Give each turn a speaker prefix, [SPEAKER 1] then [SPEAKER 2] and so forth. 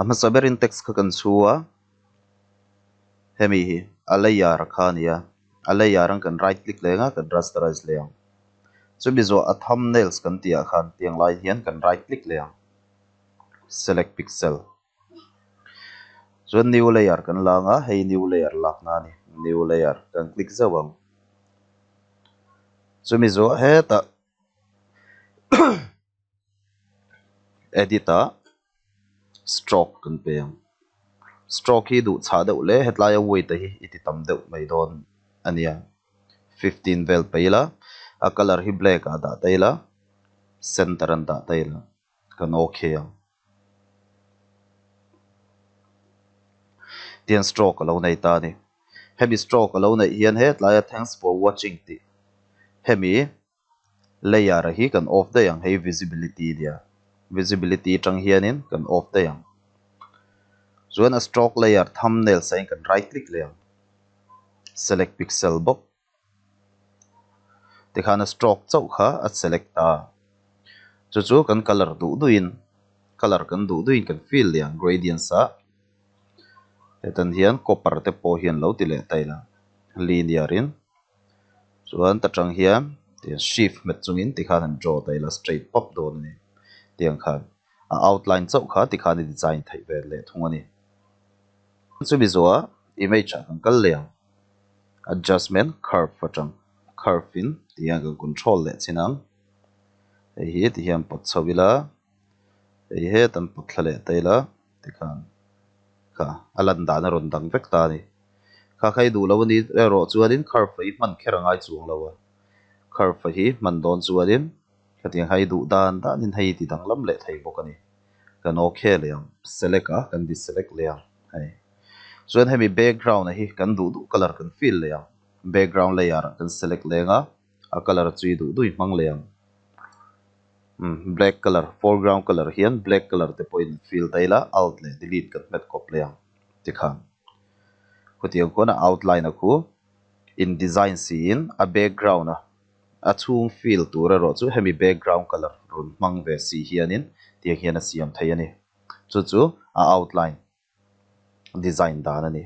[SPEAKER 1] ama saberin text ka kan chua hemi hi alaya rakhania alaya rang kan right click lenga kan rasterize leang chumizo a thumbnails kan tia khan tiang lai hian kan right click leang select pixel so new layer kan langa hei new layer lakna ni new layer kan click zawang chumizo heta editor stroke kan peng stroke hi du cha deuh le hetlai weight hi iti tam deuh mai don ania 15 vel peila a color hi black a da taila center an da taila kan okay ang tian stroke alo nei ta ni hemi stroke alo nei hian hetlai thanks for watching ti hemi layer hi kan off da yang hei visibility dia visibility tang hianin kan off da yang zuan a stroke layer thumbnail sai kan right click leang select pixel box tikhana stroke chau kha a select ta chu kan color du duin kan fill liang gradients a etan hian copper te po hian lo ti le taila linear in chuan ta tang hian ti shift met chungin tikhan an draw taila straight pop don ni tiang khan a outline chau kha tikhan design thai ve le thungani chu bi zo image a kan kal liang adjustment curve atang curve in tiang kan control le chinang hi ti hian pot chawila he tan pot thlale taila tikhan ka alan da na ron dang vek ta ni kha khai du lo ni ro chuanin curve hi man kherangai chung lo curve hi man don chuanin khatiang hai du dan da nin hei ti dang lam le thei bok ani kan okay le select a kan deselect le hai chuan hemi background hi kan du color kan fill le background layer kan select lenga a color chui du mang le black color foreground color hian black color te point fill taila alt le delete kan met kop le tikhan khutiang kona outline aku in design scene a background a chung fill tura ro chu hemi background color run mang ve si hianin ti hian a siam thai ani chu a outline design dan ani